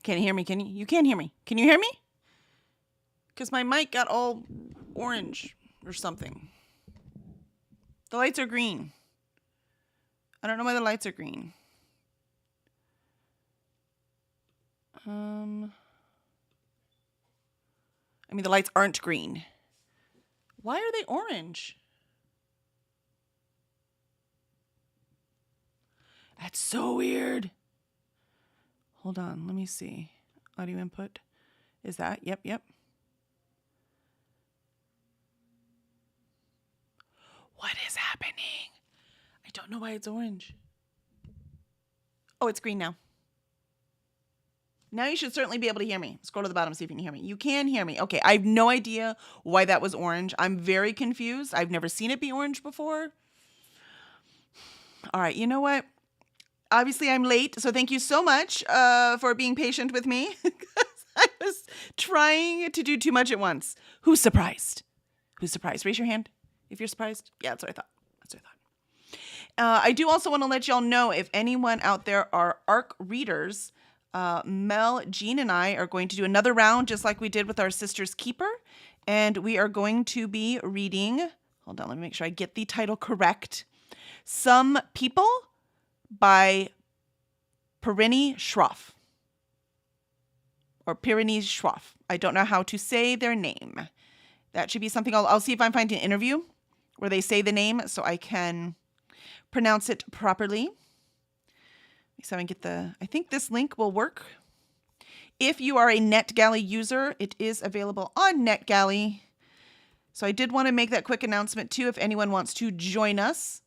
Can't hear me, can you? You can't hear me. Can you hear me? Because my mic got all orange or something. The lights are green. I don't know why the lights are green. I mean, the lights aren't green. Why are they orange? That's so weird. Hold on, let me see. Audio input. Is that? Yep. What is happening? I don't know why it's orange. Oh, it's green now. Now you should certainly be able to hear me. Scroll to the bottom, see if you can hear me. You can hear me. Okay, I have no idea why that was orange. I'm very confused. I've never seen it be orange before. All right, you know what? Obviously, I'm late, so thank you so much for being patient with me. I was trying to do too much at once. Who's surprised? Who's surprised? Raise your hand if you're surprised. Yeah, that's what I thought. I do also want to let y'all know, if anyone out there are ARC readers, Mel, Jean, and I are going to do another round just like we did with our Sister's Keeper. And we are going to be reading, hold on, let me make sure I get the title correct. Some People by Perini Schroff. Or Pyrenees Schroff. I don't know how to say their name. That should be something I'll see if I find an interview where they say the name so I can pronounce it properly. So I think this link will work. If you are a NetGalley user, it is available on NetGalley. So I did want to make that quick announcement too. If anyone wants to join us,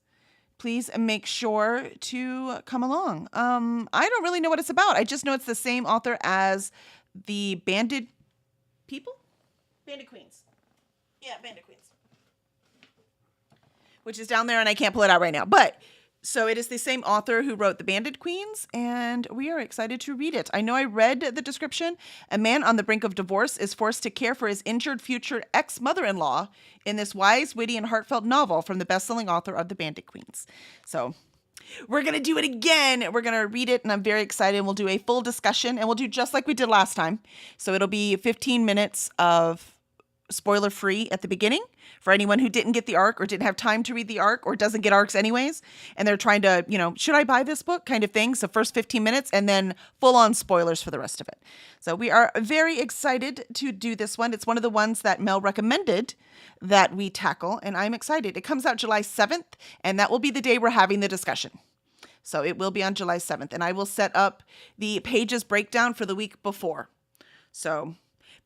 please make sure to come along. I don't really know what it's about. I just know it's the same author as the Banded People? Banded Queens. Yeah, Banded Queens. Which is down there and I can't pull it out right now. But so it is the same author who wrote The Banded Queens, and we are excited to read it. I know I read the description. A man on the brink of divorce is forced to care for his injured future ex-mother-in-law in this wise, witty, and heartfelt novel from the best-selling author of The Banded Queens. So we're going to do it again. We're going to read it, and I'm very excited. We'll do a full discussion, and we'll do just like we did last time. So it'll be 15 minutes of spoiler-free at the beginning for anyone who didn't get the ARC or didn't have time to read the ARC or doesn't get ARCs anyways, and they're trying to, should I buy this book kind of thing. So first 15 minutes and then full-on spoilers for the rest of it. So we are very excited to do this one. It's one of the ones that Mel recommended that we tackle, and I'm excited. It comes out July 7th, and that will be the day we're having the discussion. So it will be on July 7th, and I will set up the pages breakdown for the week before. So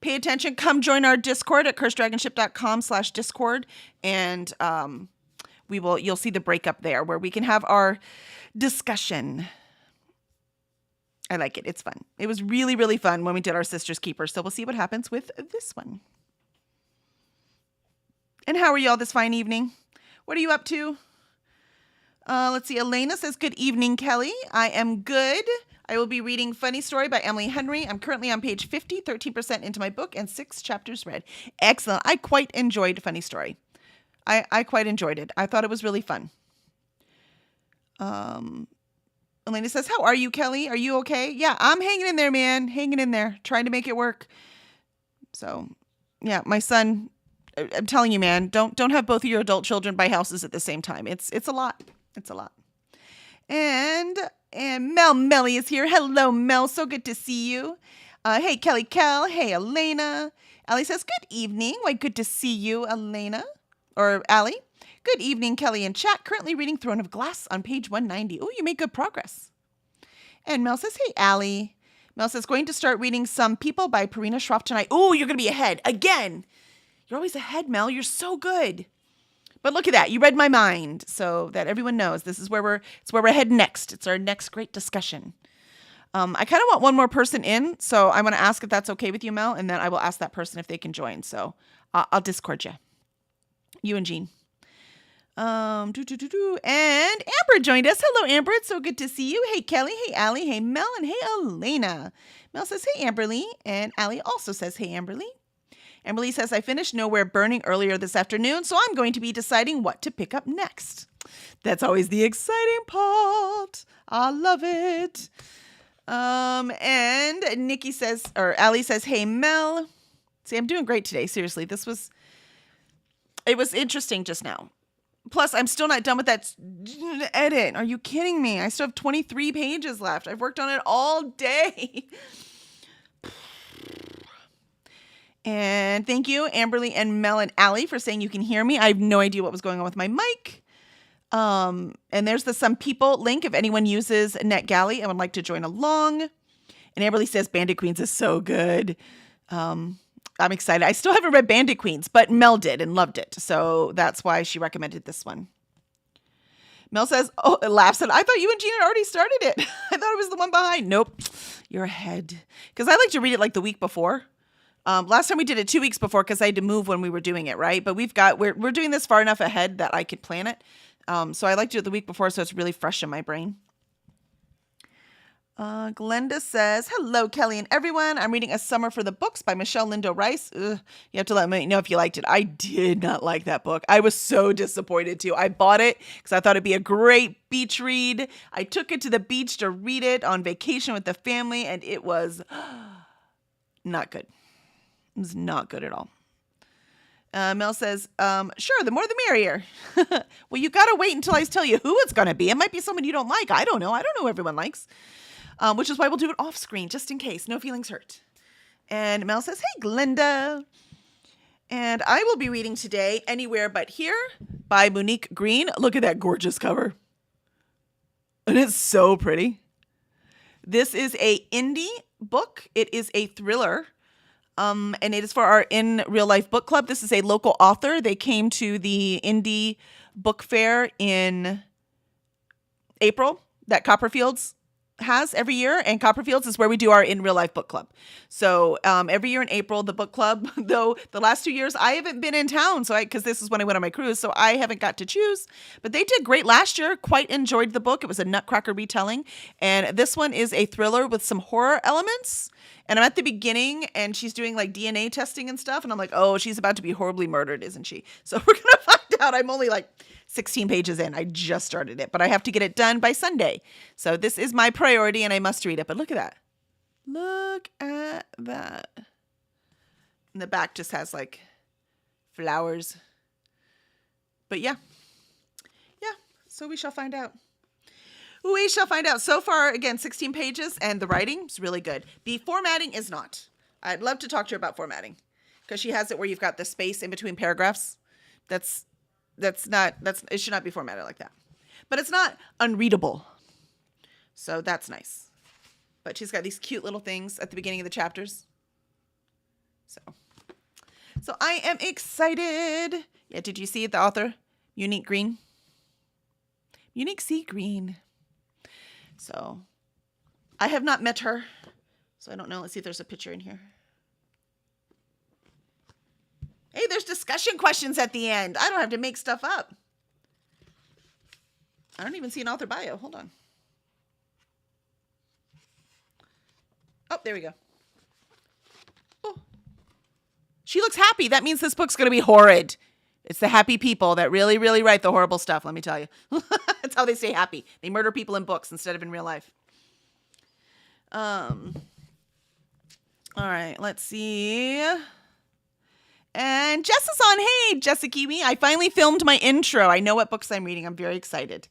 pay attention. Come join our Discord at curseddragonship.com/Discord. And you'll see the breakup there where we can have our discussion. I like it. It's fun. It was really, really fun when we did our Sister's Keeper. So we'll see what happens with this one. And how are y'all this fine evening? What are you up to? Let's see. Elena says, good evening, Kelly. I am good. I will be reading Funny Story by Emily Henry. I'm currently on page 50, 13% into my book, and 6 chapters read. Excellent. I quite enjoyed Funny Story. I quite enjoyed it. I thought it was really fun. Elena says, how are you, Kelly? Are you okay? Yeah, I'm hanging in there, man. Hanging in there. Trying to make it work. So, yeah, my son, I'm telling you, man, don't have both of your adult children buy houses at the same time. It's a lot. It's a lot. And Mel Melly is here. Hello, Mel. So good to see you. Hey, Kelly Kel. Hey, Elena. Allie says, good evening. Why, good to see you, Elena. Or Allie. Good evening, Kelly in chat. Currently reading Throne of Glass on page 190. Oh, you made good progress. And Mel says, hey, Allie. Mel says, going to start reading Some People by Perini Schroff tonight. Oh, you're going to be ahead. Again. You're always ahead, Mel. You're so good. But look at that. You read my mind so that everyone knows this is where we're heading next. It's our next great discussion. I kind of want one more person in, so I'm going to ask if that's okay with you, Mel, and then I will ask that person if they can join. So I'll Discord you. You and Jean. And Amber joined us. Hello, Amber. It's so good to see you. Hey, Kelly. Hey, Allie. Hey, Mel. And hey, Elena. Mel says, hey, Amberly. And Allie also says, hey, Amberly. Amberly says, I finished Nowhere Burning earlier this afternoon, so I'm going to be deciding what to pick up next. That's always the exciting part. I love it. And Nikki says, or Allie says, hey, Mel. See, I'm doing great today. Seriously, it was interesting just now. Plus, I'm still not done with that edit. Are you kidding me? I still have 23 pages left. I've worked on it all day. And thank you, Amberly and Mel and Allie, for saying you can hear me. I have no idea what was going on with my mic. And there's the Some People link if anyone uses NetGalley and would like to join along. And Amberly says Bandit Queens is so good. I'm excited. I still haven't read Bandit Queens, but Mel did and loved it. So that's why she recommended this one. Mel says, oh, it laughs at, I thought you and Gina had already started it. I thought it was the one behind. Nope, you're ahead. Because I like to read it like the week before. Last time we did it 2 weeks before because I had to move when we were doing it, right? But we're doing this far enough ahead that I could plan it. So I like to do it the week before so it's really fresh in my brain. Glenda says, hello, Kelly and everyone. I'm reading A Summer for the Books by Michelle Lindo Rice. Ugh, you have to let me know if you liked it. I did not like that book. I was so disappointed too. I bought it because I thought it'd be a great beach read. I took it to the beach to read it on vacation with the family, and it was not good. It was not good at all. Mel says, sure, the more the merrier. Well, you got to wait until I tell you who it's going to be. It might be someone you don't like. I don't know. I don't know who everyone likes. Which is why we'll do it off screen, just in case. No feelings hurt. And Mel says, hey, Glenda. And I will be reading today Anywhere But Here by Monique Green. Look at that gorgeous cover. And it's so pretty. This is a indie book. It is a thriller. And it is for our In Real Life book club. This is a local author. They came to the indie book fair in April that Copperfields has every year, and Copperfields is where we do our In Real Life book club. So every year in April, the book club, though the last 2 years I haven't been in town, so because this is when I went on my cruise, so I haven't got to choose. But they did great last year. Quite enjoyed the book. It was a Nutcracker retelling, and this one is a thriller with some horror elements. And I'm at the beginning, and she's doing like DNA testing and stuff, and I'm like, oh, she's about to be horribly murdered, isn't she? So we're gonna find out. I'm only like 16 pages in. I just started it, but I have to get it done by Sunday. So this is my priority and I must read it. But look at that. Look at that. And the back just has like flowers. But yeah. So we shall find out. We shall find out. So far, again, 16 pages and the writing is really good. The formatting is not. I'd love to talk to her about formatting because she has it where you've got the space in between paragraphs. It should not be formatted like that. But it's not unreadable. So that's nice. But she's got these cute little things at the beginning of the chapters. So I am excited. Yeah, did you see the author? Unique Green. Unique C. Green. So I have not met her. So I don't know. Let's see if there's a picture in here. Hey, there's discussion questions at the end. I don't have to make stuff up. I don't even see an author bio. Hold on. Oh, there we go. Oh. She looks happy. That means this book's going to be horrid. It's the happy people that really, really write the horrible stuff, let me tell you. That's how they stay happy. They murder people in books instead of in real life. All right, let's see. And Jess is on. Hey, Jessica Kiwi. I finally filmed my intro. I know what books I'm reading. I'm very excited.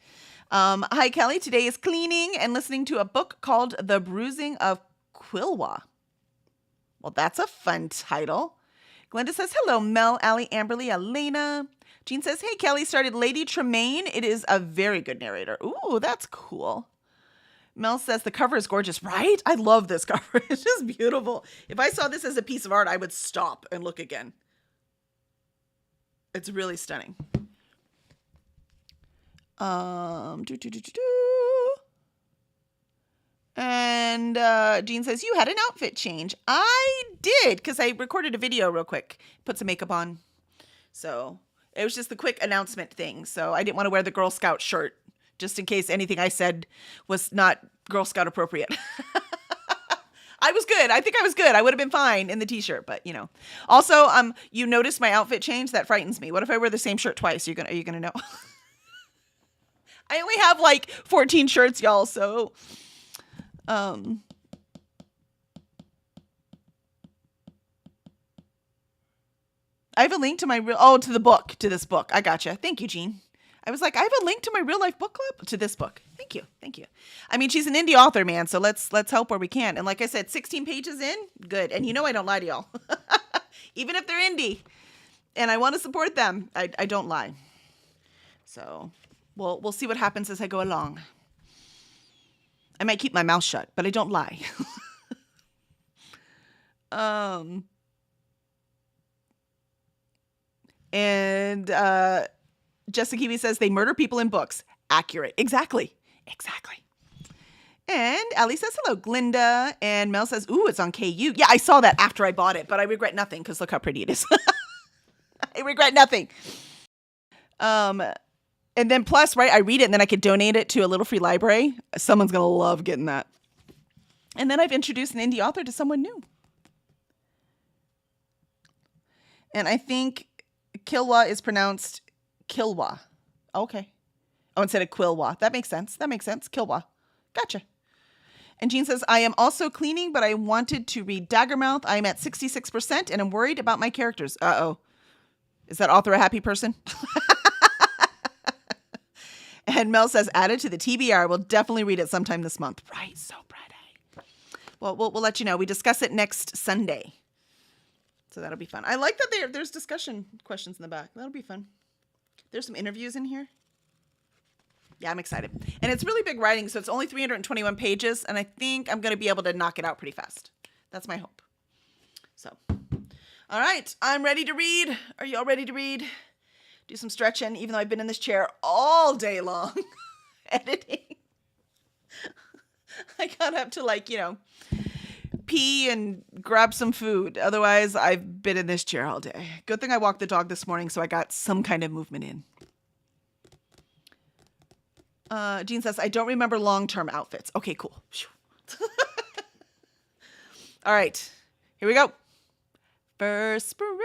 Hi, Kelly. Today is cleaning and listening to a book called The Bruising of Quilwa. Well, that's a fun title. Glenda says, hello, Mel, Allie, Amberly, Elena. Jean says, hey, Kelly started Lady Tremaine. It is a very good narrator. Ooh, that's cool. Mel says the cover is gorgeous, right? I love this cover. It's just beautiful. If I saw this as a piece of art, I would stop and look again. It's really stunning. And Jean says, you had an outfit change. I did, because I recorded a video real quick. Put some makeup on. So it was just the quick announcement thing. So I didn't want to wear the Girl Scout shirt, just in case anything I said was not Girl Scout appropriate. I was good. I think I was good. I would have been fine in the t-shirt, but you know. Also, you noticed my outfit change? That frightens me. What if I wear the same shirt twice? Are you gonna know? I only have like 14 shirts, y'all, so I have a link to my real, to the book, to this book. I gotcha. Thank you, Jean. I was like, I have a link to my real life book club to this book. Thank you. Thank you. I mean, she's an indie author, man. So let's help where we can. And like I said, 16 pages in, good. And you know, I don't lie to y'all, even if they're indie and I want to support them. I don't lie. So we'll see what happens as I go along. I might keep my mouth shut, but I don't lie. And Jessica Kiwi says they murder people in books. Accurate. Exactly. And Ali says hello, Glinda. And Mel says, ooh, it's on KU. Yeah, I saw that after I bought it, but I regret nothing because look how pretty it is. I regret nothing. And then plus, right, I read it and then I could donate it to a little free library. Someone's going to love getting that. And then I've introduced an indie author to someone new. And I think Kilwa is pronounced Kilwa. Okay. Oh, instead of Quilwa. That makes sense. Kilwa. Gotcha. And Jean says, I am also cleaning, but I wanted to read Daggermouth. I am at 66% and I'm worried about my characters. Uh-oh. Is that author a happy person? And Mel says, added to the TBR. We'll definitely read it sometime this month. Right. So pretty. Well, we'll let you know. We discuss it next Sunday. So that'll be fun. I like that there's discussion questions in the back. That'll be fun. There's some interviews in here. Yeah, I'm excited. And it's really big writing, so it's only 321 pages, and I think I'm going to be able to knock it out pretty fast. That's my hope. So, all right, I'm ready to read. Are you all ready to read? Do some stretching, even though I've been in this chair all day long editing. I got up to pee and grab some food. Otherwise, I've been in this chair all day. Good thing I walked the dog this morning, so I got some kind of movement in. Jean says, I don't remember long-term outfits. Okay, cool. All right, here we go. First sprint.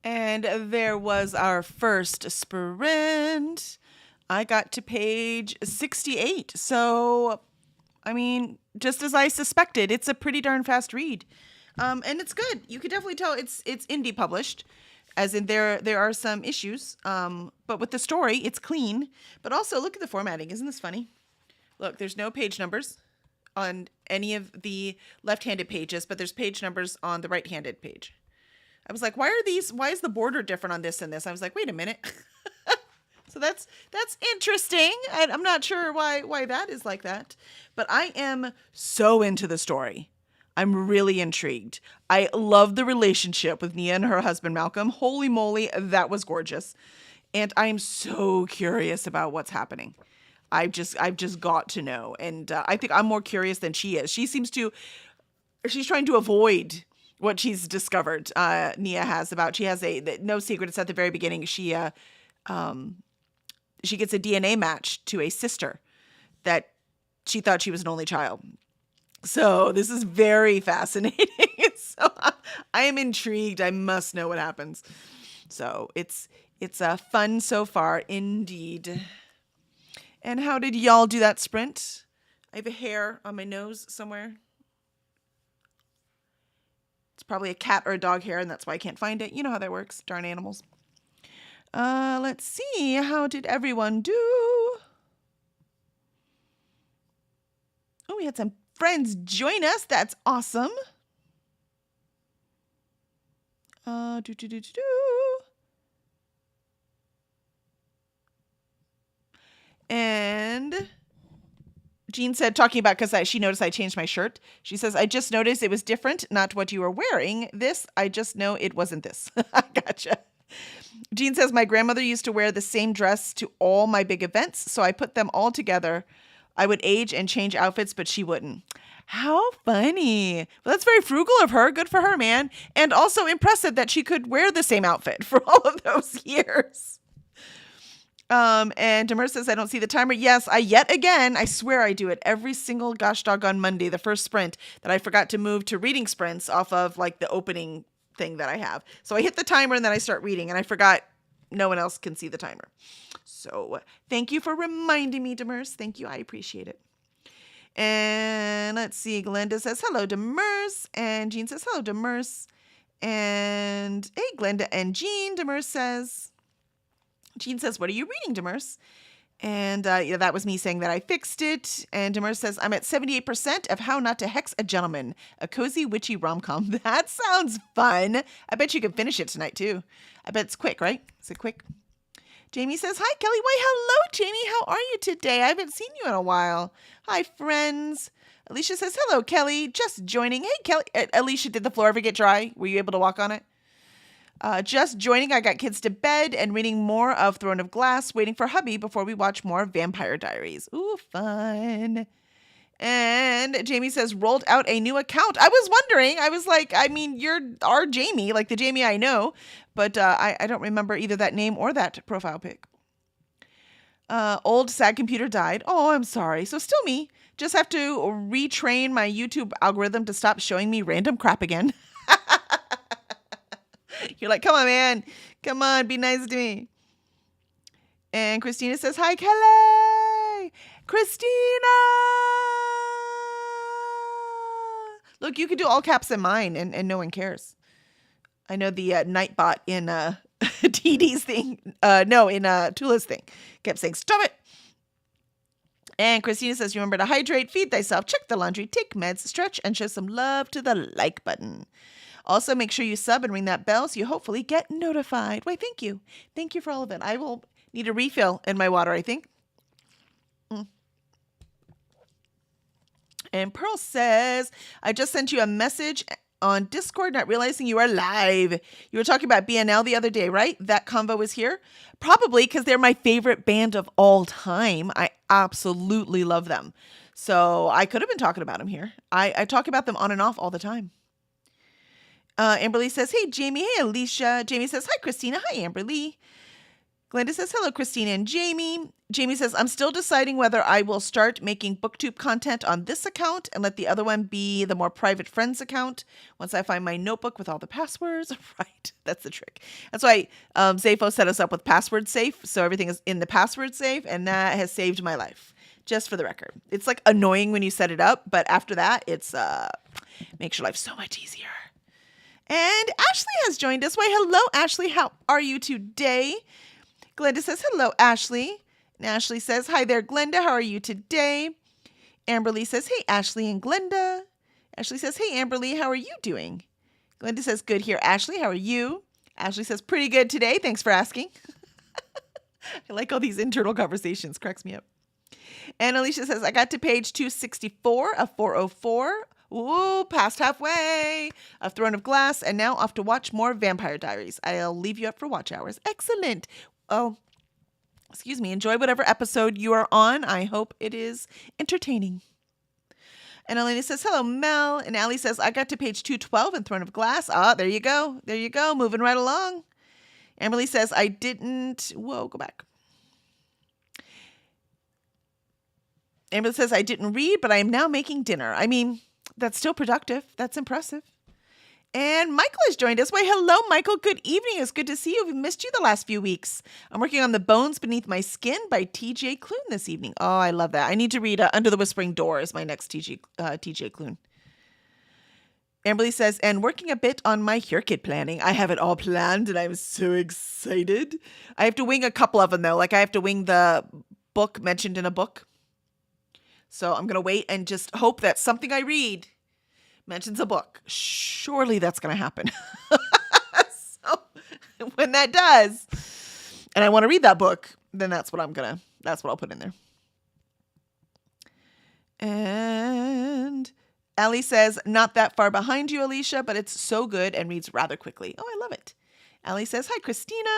And there was our first sprint. I got to page 68. So, I mean, just as I suspected, it's a pretty darn fast read. And it's good. You can definitely tell it's indie published, as in there are some issues. But with the story, it's clean. But also, look at the formatting. Isn't this funny? Look, there's no page numbers on any of the left-handed pages, but there's page numbers on the right-handed page. I was like, why is the border different on this and this? I was like, wait a minute. So that's interesting. I'm not sure why that is like that, but I am so into the story. I'm really intrigued. I love the relationship with Nia and her husband, Malcolm. Holy moly, that was gorgeous. And I am so curious about what's happening. I've just got to know. And I think I'm more curious than she is. She's trying to avoid what she's discovered. Nia has no secret. It's at the very beginning. She gets a DNA match to a sister that she thought she was an only child. So this is very fascinating. So I am intrigued. I must know what happens. So it's fun so far, indeed. And how did y'all do that sprint? I have a hair on my nose somewhere. It's probably a cat or a dog hair, and that's why I can't find it. You know how that works. Darn animals. Let's see. How did everyone do? Oh, we had some friends join us. That's awesome. And Jean said, talking about, because she noticed I changed my shirt. She says, I just noticed it was different, not what you were wearing. I just know it wasn't this. I gotcha. Jean says, my grandmother used to wear the same dress to all my big events, so I put them all together. I would age and change outfits, but she wouldn't. How funny. Well, that's very frugal of her. Good for her, man. And also impressive that she could wear the same outfit for all of those years. And Demers says, I don't see the timer. Yes, I swear I do it every single gosh doggone Monday, the first sprint, that I forgot to move to reading sprints off of like the opening thing that I have. So I hit the timer and then I start reading, and I forgot no one else can see the timer. So thank you for reminding me, Demers. Thank you. I appreciate it. And let's see. Glenda says, hello, Demers. And Jean says, hello, Demers. And hey, Glenda and Jean, Demers says. Jean says, what are you reading, Demers? And that was me saying that I fixed it. And Demers says, I'm at 78% of How Not to Hex a Gentleman, a cozy, witchy rom-com. That sounds fun. I bet you can finish it tonight, too. I bet it's quick, right? Is it quick? Jamie says, hi, Kelly. Why, hello, Jamie. How are you today? I haven't seen you in a while. Hi, friends. Alicia says, hello, Kelly. Just joining. Hey, Kelly. Alicia, did the floor ever get dry? Were you able to walk on it? Just joining. I got kids to bed and reading more of Throne of Glass, waiting for hubby before we watch more Vampire Diaries. Ooh, fun. And Jamie says, rolled out a new account. I was wondering. I was like, I mean, you're our Jamie, like the Jamie I know. But I don't remember either that name or that profile pic. Old sad computer died. Oh, I'm sorry. So still me. Just have to retrain my YouTube algorithm to stop showing me random crap again. You're like, come on, man. Come on, be nice to me. And Christina says, hi, Kelly. Christina. Look, you can do all caps in mine and no one cares. I know the Nightbot in TD's thing. In Tula's thing. Kept saying, stop it. And Christina says, remember to hydrate, feed thyself, check the laundry, take meds, stretch, and show some love to the like button. Also, make sure you sub and ring that bell so you hopefully get notified. Why, thank you. Thank you for all of it. I will need a refill in my water, I think. And Pearl says, I just sent you a message on Discord, not realizing you are live. You were talking about BNL the other day, right? That convo was here. Probably because they're my favorite band of all time. I absolutely love them. So I could have been talking about them here. I talk about them on and off all the time. Amberly says, hey, Jamie. Hey, Alicia. Jamie says, hi, Christina. Hi, Amberly. Glenda says, hello, Christina and Jamie. Jamie says, I'm still deciding whether I will start making BookTube content on this account and let the other one be the more private friends account once I find my notebook with all the passwords. Right. That's the trick. That's why Zafo set us up with password safe. So everything is in the password safe, and that has saved my life. Just for the record. It's like annoying when you set it up, but after that, it's makes your life so much easier. And Ashley has joined us. Why, hello, Ashley. How are you today? Glenda says, hello, Ashley. And Ashley says, hi there, Glenda. How are you today? Amberly says, hey, Ashley and Glenda. Ashley says, hey, Amberly, how are you doing? Glenda says, good here. Ashley, how are you? Ashley says, pretty good today. Thanks for asking. I like all these internal conversations. Cracks me up. And Alicia says, I got to page 264 of 404. Ooh, past halfway of Throne of Glass, and now off to watch more Vampire Diaries. I'll leave you up for watch hours. Excellent. Oh, excuse me. Enjoy whatever episode you are on. I hope it is entertaining. And Elena says, hello, Mel. And Allie says, I got to page 212 in Throne of Glass. Ah, there you go. There you go. Moving right along. Emily says, I didn't. Whoa, go back. Emily says, I didn't read, but I am now making dinner. I mean, that's still productive. That's impressive. And Michael has joined us. Why, hello, Michael. Good evening. It's good to see you. We've missed you the last few weeks. I'm working on The Bones Beneath My Skin by T.J. Klune this evening. Oh, I love that. I need to read Under the Whispering Door is my next T.J. Klune. Amberly says, and working a bit on my Kid planning. I have it all planned, and I'm so excited. I have to wing a couple of them, though. Like, I have to wing the book mentioned in a book. So I'm going to wait and just hope that something I read mentions a book. Surely that's going to happen. So when that does, and I want to read that book, then that's what I'll put in there. And Allie says, not that far behind you, Alicia, but it's so good and reads rather quickly. Oh, I love it. Allie says, hi, Christina.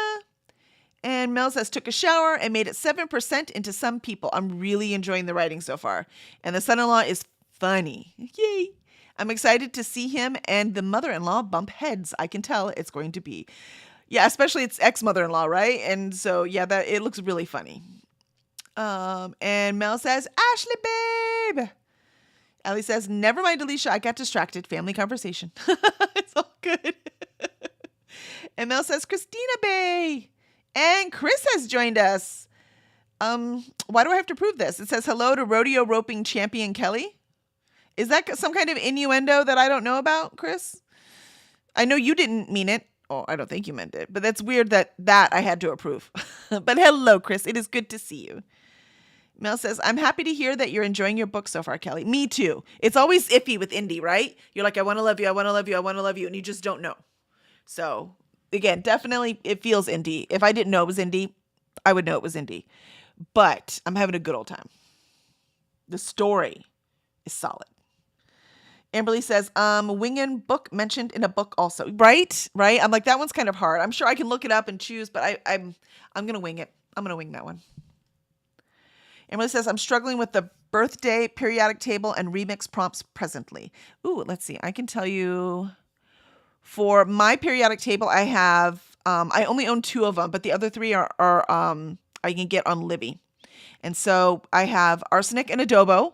And Mel says, took a shower and made it 7% into Some People. I'm really enjoying the writing so far. And the son-in-law is funny. Yay. I'm excited to see him and the mother-in-law bump heads. I can tell it's going to be. Yeah, especially it's ex-mother-in-law, right? And so, yeah, that it looks really funny. And Mel says, Ashley, babe. Allie says, never mind, Alicia. I got distracted. Family conversation. It's all good. And Mel says, Christina Bay. And Chris has joined us. Why do I have to prove this? It says, hello to rodeo roping champion Kelly. Is that some kind of innuendo that I don't know about, Chris? I know you didn't mean it. Oh, I don't think you meant it. But that's weird that I had to approve. But hello, Chris. It is good to see you. Mel says, I'm happy to hear that you're enjoying your book so far, Kelly. Me too. It's always iffy with indie, right? You're like, I want to love you. I want to love you. I want to love you. And you just don't know. So again, definitely it feels indie. If I didn't know it was indie, I would know it was indie. But I'm having a good old time. The story is solid. Amberly says, wingin' book mentioned in a book also. Right? I'm like, that one's kind of hard. I'm sure I can look it up and choose, but I'm going to wing it. I'm going to wing that one. Amberly says, I'm struggling with the birthday periodic table and remix prompts presently. Ooh, let's see. I can tell you for my periodic table, I have, I only own 2 of them, but the other 3 are I can get on Libby. And so I have Arsenic and Adobo.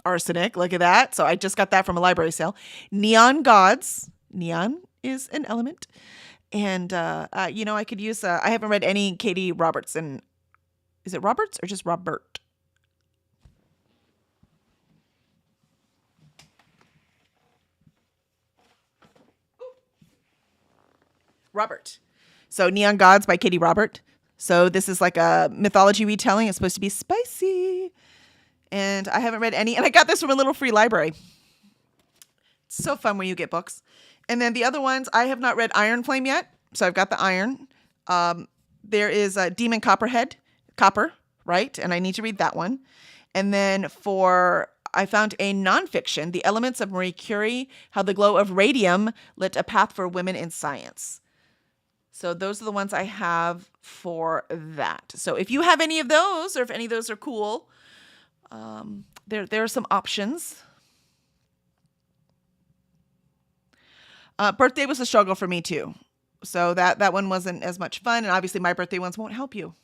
Arsenic, look at that. So I just got that from a library sale. Neon Gods. Neon is an element. And, I could use, I haven't read any Katie Robertson. Is it Roberts or just Robert? Robert. So Neon Gods by Katie Robert. So this is like a mythology retelling. It's supposed to be spicy. And I haven't read any. And I got this from a little free library. It's so fun when you get books. And then the other ones, I have not read Iron Flame yet. So I've got the Iron. There is a Demon Copper, right? And I need to read that one. And then I found a nonfiction, The Elements of Marie Curie, How the Glow of Radium Lit a Path for Women in Science. So those are the ones I have for that. So if you have any of those, or if any of those are cool, there are some options. Birthday was a struggle for me too. So that one wasn't as much fun. And obviously my birthday ones won't help you.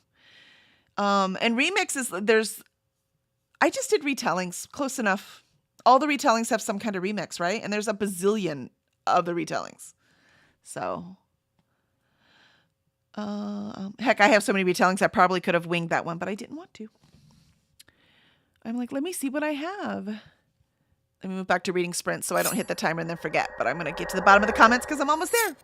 And remixes, I just did retellings, close enough. All the retellings have some kind of remix, right? And there's a bazillion of the retellings. So, heck, I have so many retellings, I probably could have winged that one, but I didn't want to. I'm like, let me see what I have. Let me move back to reading sprints so I don't hit the timer and then forget. But I'm going to get to the bottom of the comments because I'm almost there.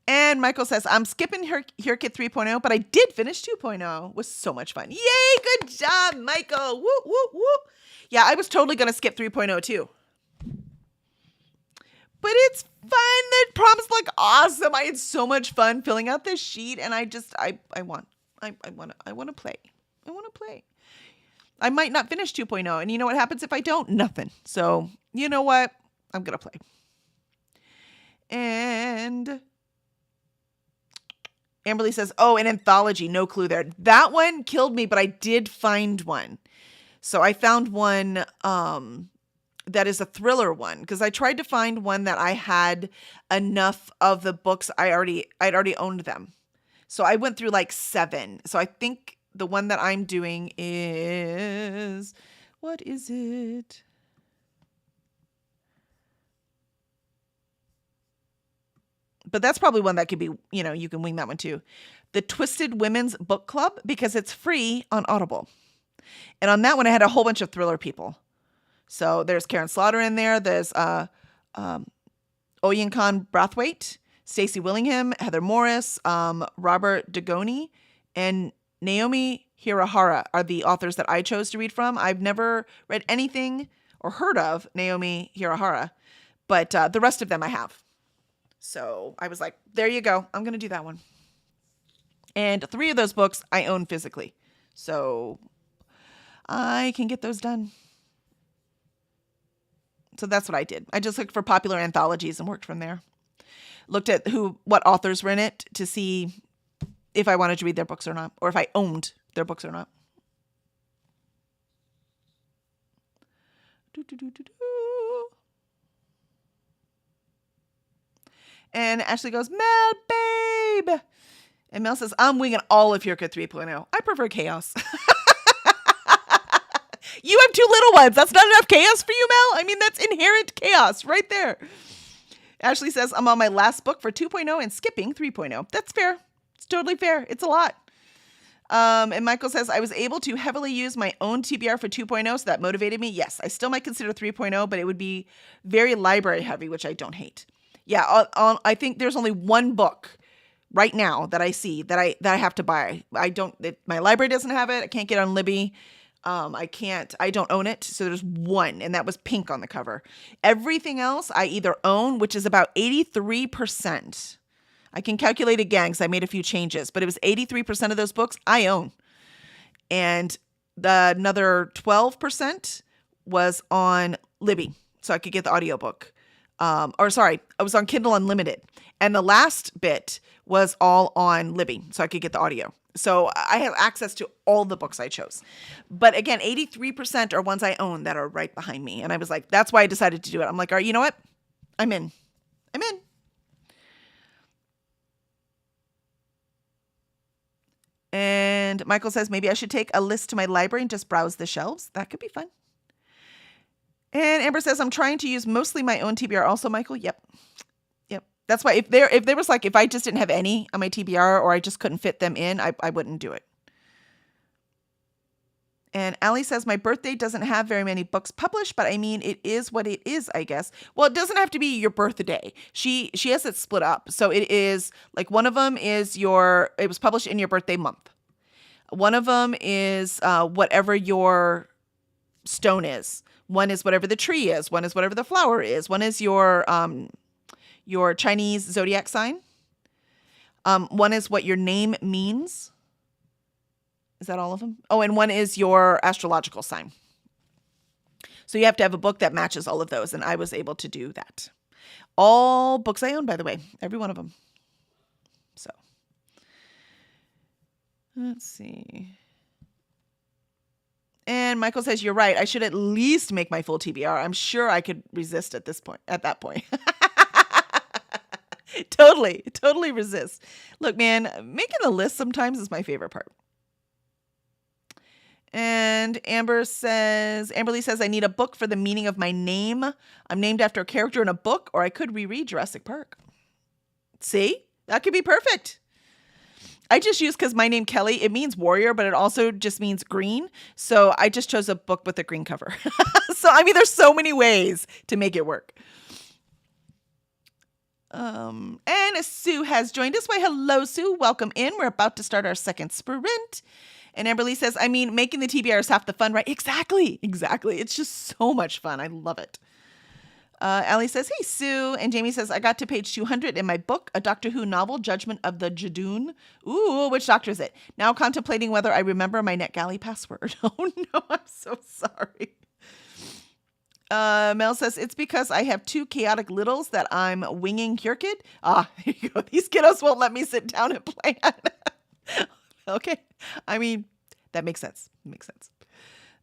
And Michael says, I'm skipping HearKit 3.0, but I did finish 2.0. It was so much fun. Yay, good job, Michael. Woo, woo, woo. Yeah, I was totally going to skip 3.0 too. But it's fun. The prompts look awesome. I had so much fun filling out this sheet, and I want to play. I want to play. I might not finish 2.0, and you know what happens if I don't? Nothing. So, you know what? I'm going to play. And Amberly says, oh, an anthology. No clue there. That one killed me, but I did find one. So I found one that is a thriller one, because I tried to find one that I had enough of the books. I'd already owned them. So I went through like 7. So I think the one that I'm doing is, what is it? But that's probably one that could be, you can wing that one too. The Twisted Women's Book Club, because it's free on Audible. And on that one, I had a whole bunch of thriller people. So there's Karen Slaughter in there. There's Oyin Khan Brathwaite, Stacey Willingham, Heather Morris, Robert Dagoni, and Naomi Hirahara are the authors that I chose to read from. I've never read anything or heard of Naomi Hirahara, but the rest of them I have. So I was like, there you go. I'm going to do that one. And 3 of those books I own physically. So I can get those done. So that's what I did. I just looked for popular anthologies and worked from there. Looked at what authors were in it to see if I wanted to read their books or not, or if I owned their books or not. And Ashley goes, Mel, babe. And Mel says, I'm winging all of HearKit 3.0. I prefer chaos. You have 2 little ones. That's not enough chaos for you, Mel? I mean, that's inherent chaos right there. Ashley says, I'm on my last book for 2.0 and skipping 3.0. That's fair. It's totally fair. It's a lot. And Michael says, I was able to heavily use my own TBR for 2.0, so that motivated me. Yes, I still might consider 3.0, but it would be very library heavy, which I don't hate. Yeah, I think there's only one book right now that I see that I have to buy. My library doesn't have it. I can't get on Libby. I don't own it. So there's one, and that was pink on the cover. Everything else I either own, which is about 83%. I can calculate again because I made a few changes, but it was 83% of those books I own. And another 12% was on Libby, so I could get the audiobook. I was on Kindle Unlimited. And the last bit was all on Libby, so I could get the audio. So I have access to all the books I chose. But again, 83% are ones I own that are right behind me. And I was like, that's why I decided to do it. I'm like, all right, you know what? I'm in. And Michael says, maybe I should take a list to my library and just browse the shelves. That could be fun. And Amber says, I'm trying to use mostly my own TBR also, Michael. Yep. That's why if there was if I just didn't have any on my TBR or I just couldn't fit them in, I wouldn't do it. And Allie says, my birthday doesn't have very many books published, but I mean, it is what it is, I guess. Well, it doesn't have to be your birthday. She has it split up. So it is like one of them is it was published in your birthday month. One of them is whatever your stone is. One is whatever the tree is. One is whatever the flower is. One is your Chinese zodiac sign. One is what your name means. Is that all of them? Oh, and one is your astrological sign. So you have to have a book that matches all of those, and I was able to do that. All books I own, by the way, every one of them. So let's see. And Michael says, you're right. I should at least make my full TBR. I'm sure I could resist at that point. Totally resist. Look, man, making a list sometimes is my favorite part. And Amberly says, I need a book for the meaning of my name. I'm named after a character in a book, or I could reread Jurassic Park. See? That could be perfect. I just use, because my name Kelly, it means warrior, but it also just means green. So I just chose a book with a green cover. So, I mean, there's so many ways to make it work. And Sue has joined us. Why, hello, Sue. Welcome in. We're about to start our second sprint. And Amberly says, I mean, making the TBR is half the fun, right? Exactly. It's just so much fun. I love it. Allie says, hey, Sue. And Jamie says, I got to page 200 in my book, a Doctor Who novel, Judgment of the Judoon. Ooh, which doctor is it? Now contemplating whether I remember my NetGalley password. Oh, no, I'm so sorry. Mel says, it's because I have two chaotic littles that I'm winging Cure Kid. Ah, here you go. These kiddos won't let me sit down and plan. Okay. I mean, that makes sense.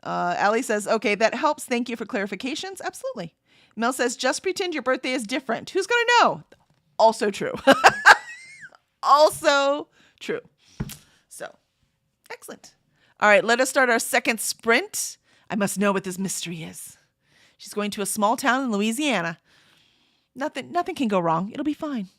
Allie says, okay, that helps. Thank you for clarifications. Absolutely. Mel says, just pretend your birthday is different. Who's going to know? Also true. Also true. So, excellent. All right, let us start our second sprint. I must know what this mystery is. She's going to a small town in Louisiana. Nothing can go wrong. It'll be fine.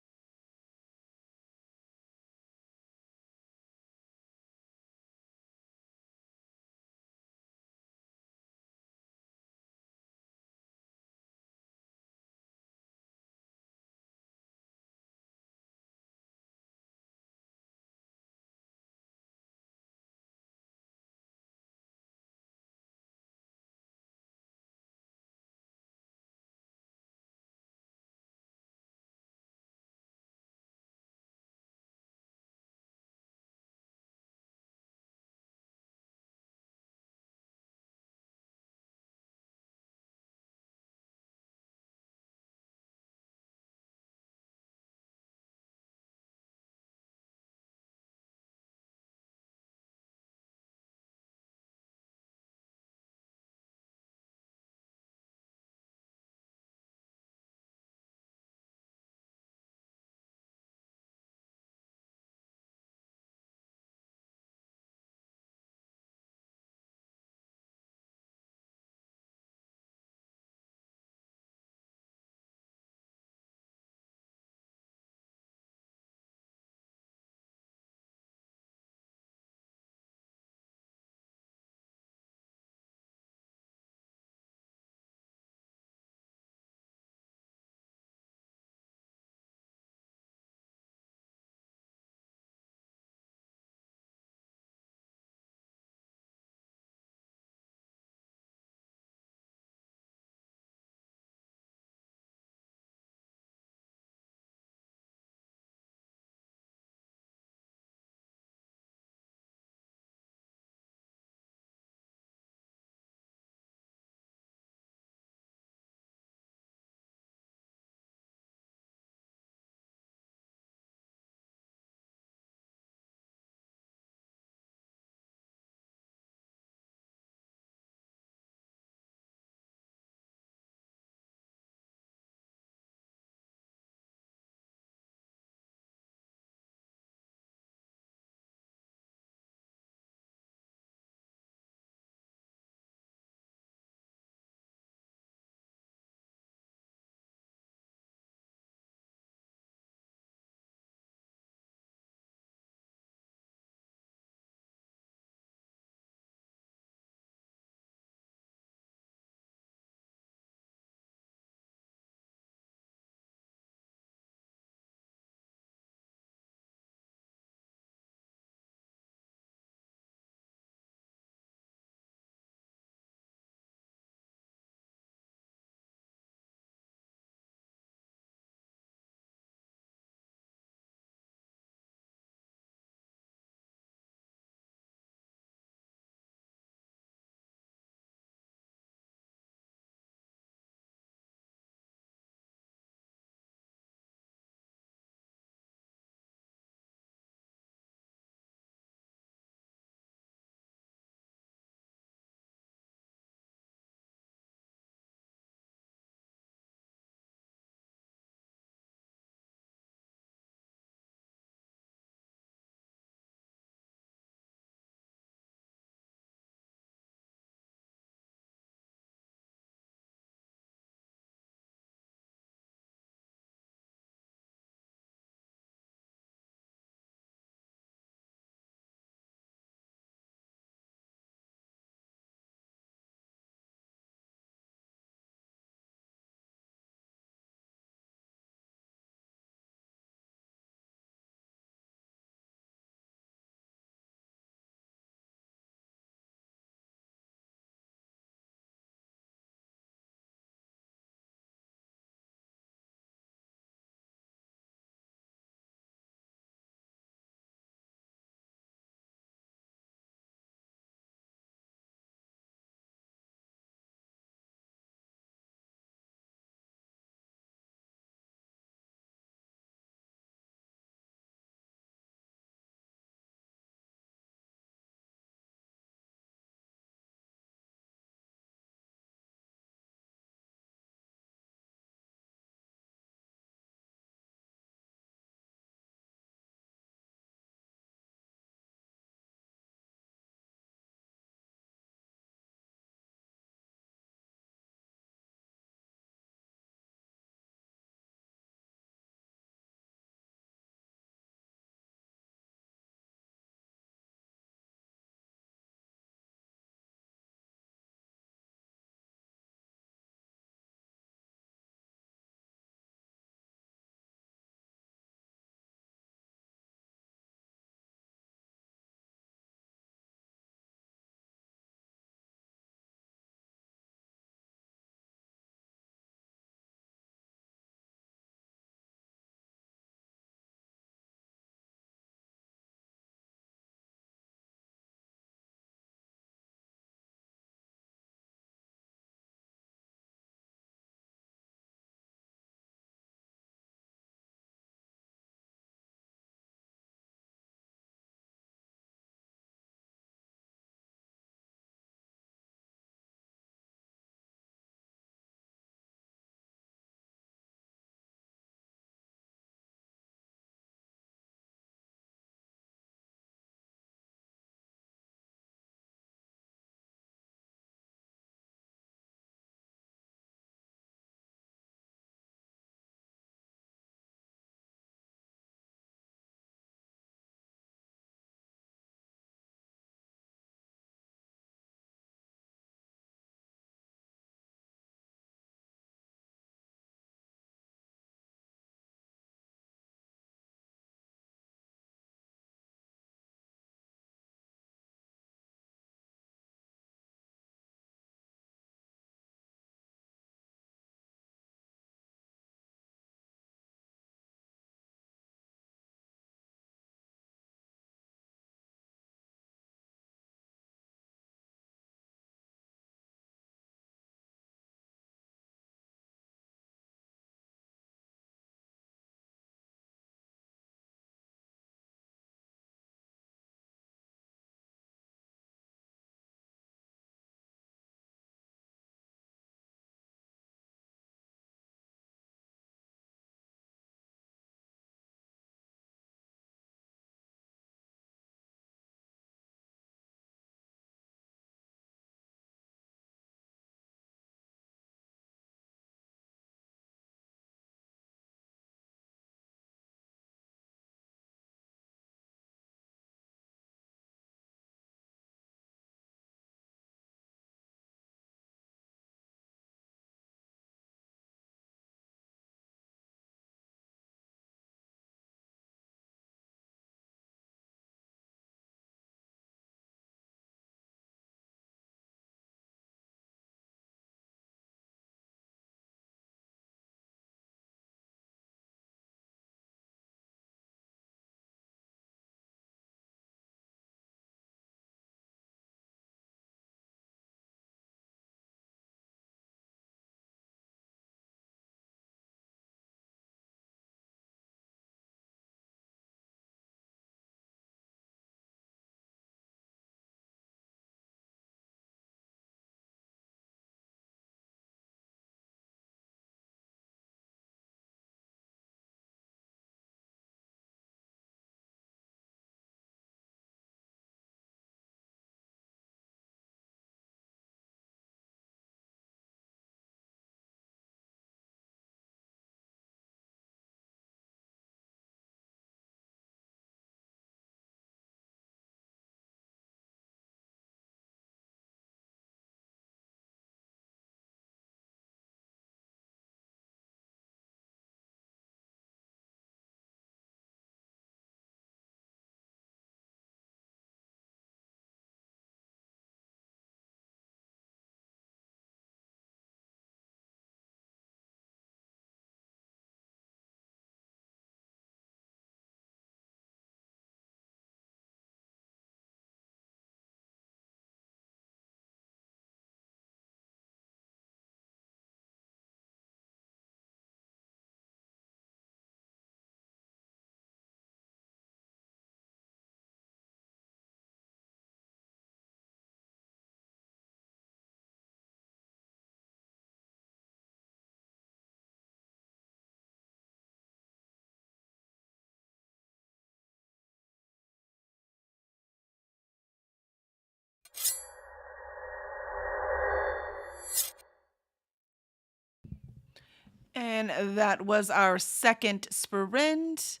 And that was our second sprint.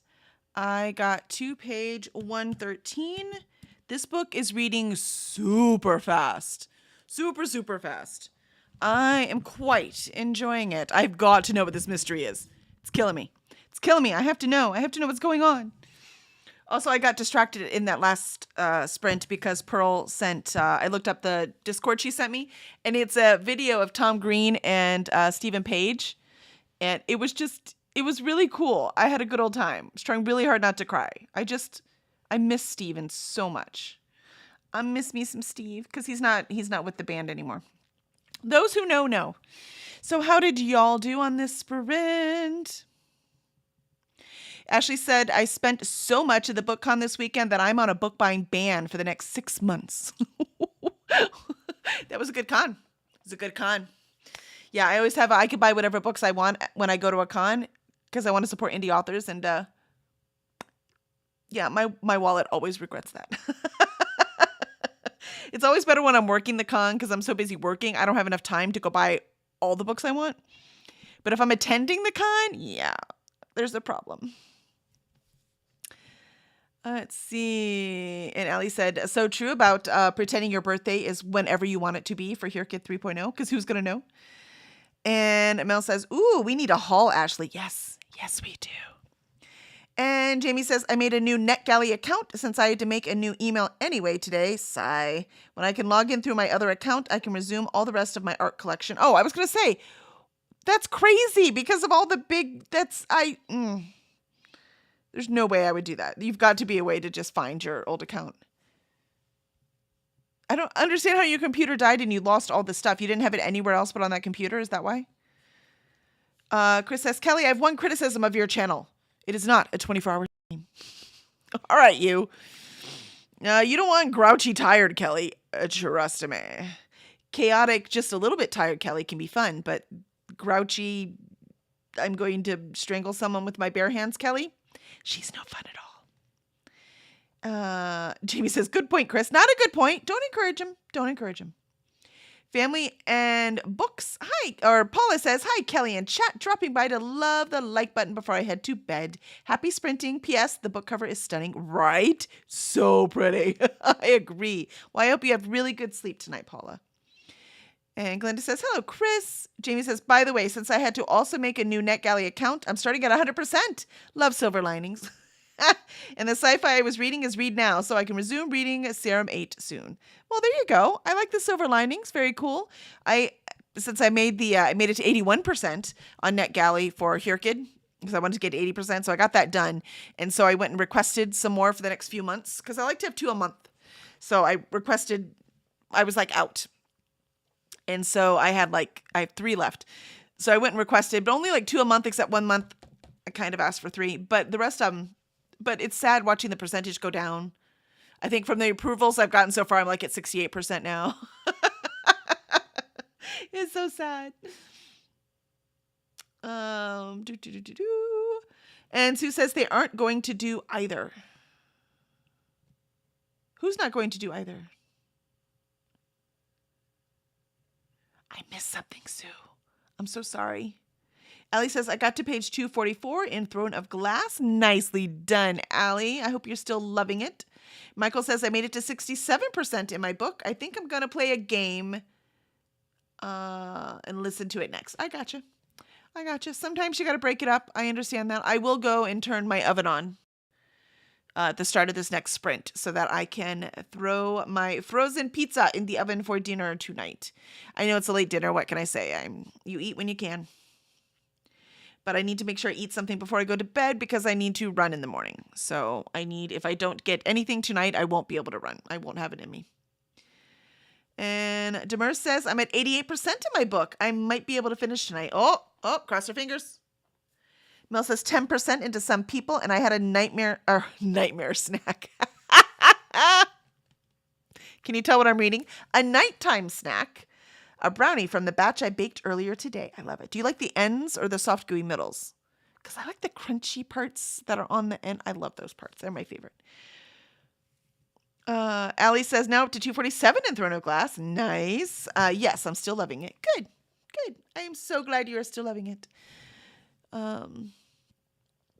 I got to page 113. This book is reading super fast. Super, super fast. I am quite enjoying it. I've got to know what this mystery is. It's killing me. It's killing me. I have to know. I have to know what's going on. Also, I got distracted in that last sprint because Pearl sent, I looked up the Discord she sent me, and it's a video of Tom Green and Stephen Page. And it was really cool. I had a good old time. I was trying really hard not to cry. I miss Steven so much. I miss me some Steve because he's not with the band anymore. Those who know, know. So how did y'all do on this sprint? Ashley said, I spent so much at the BookCon this weekend that I'm on a book buying ban for the next 6 months. That was a good con. It was a good con. Yeah, I always have, I could buy whatever books I want when I go to a con because I want to support indie authors. And yeah, my wallet always regrets that. It's always better when I'm working the con because I'm so busy working. I don't have enough time to go buy all the books I want. But if I'm attending the con, yeah, there's a problem. Let's see. And Allie said, so true about pretending your birthday is whenever you want it to be for Here Kid 3.0, because who's going to know? And Mel says, ooh, we need a haul, Ashley. Yes, we do. And Jamie says, I made a new NetGalley account since I had to make a new email anyway today. Sigh. When I can log in through my other account, I can resume all the rest of my art collection. Oh, I was going to say, that's crazy because of all the big, there's no way I would do that. You've got to be a way to just find your old account. I don't understand how your computer died and you lost all the stuff. You didn't have it anywhere else but on that computer. Is that why? Chris says, Kelly, I have one criticism of your channel. It is not a 24-hour stream. All right, you. You don't want grouchy tired, Kelly. Trust me. Chaotic, just a little bit tired, Kelly, can be fun. But grouchy, I'm going to strangle someone with my bare hands, Kelly. She's no fun at all. Jamie says, good point, Chris. Not a good point. Don't encourage him. Family and books. Hi. Or Paula says, hi, Kelly and chat. Dropping by to love the like button before I head to bed. Happy sprinting. P.S. The book cover is stunning. Right? So pretty. I agree. Well, I hope you have really good sleep tonight, Paula. And Glenda says, hello, Chris. Jamie says, by the way, since I had to also make a new NetGalley account, I'm starting at 100%. Love Silver Linings. And the sci-fi I was reading is Read Now, so I can resume reading Serum 8 soon. Well, there you go. I like the Silver Linings. Very cool. Since I made I made it to 81% on NetGalley for Here Kid, because I wanted to get 80%, so I got that done. And so I went and requested some more for the next few months, because I like to have 2 a month. So I was like out. And so I have 3 left. So I went and requested, but only like 2 a month, except 1 month I kind of asked for 3. But the rest of them, but it's sad watching the percentage go down. I think from the approvals I've gotten so far, I'm like at 68% now. It's so sad. And Sue says they aren't going to do either. Who's not going to do either? I missed something, Sue. I'm so sorry. Allie says, I got to page 244 in Throne of Glass. Nicely done, Allie. I hope you're still loving it. Michael says, I made it to 67% in my book. I think I'm going to play a game and listen to it next. I gotcha. Sometimes you got to break it up. I understand that. I will go and turn my oven on at the start of this next sprint so that I can throw my frozen pizza in the oven for dinner tonight. I know it's a late dinner. What can I say? You eat when you can. But I need to make sure I eat something before I go to bed because I need to run in the morning. So if I don't get anything tonight, I won't be able to run. I won't have it in me. And Demers says, I'm at 88% in my book. I might be able to finish tonight. Oh, cross your fingers. Mel says 10% into Some People, and I had a nightmare snack. Can you tell what I'm reading? A nighttime snack. A brownie from the batch I baked earlier today. I love it. Do you like the ends or the soft gooey middles? Because I like the crunchy parts that are on the end. I love those parts. They're my favorite. Allie says now up to 247 in Throne of Glass. Nice. Yes, I'm still loving it. Good. I am so glad you are still loving it. Um,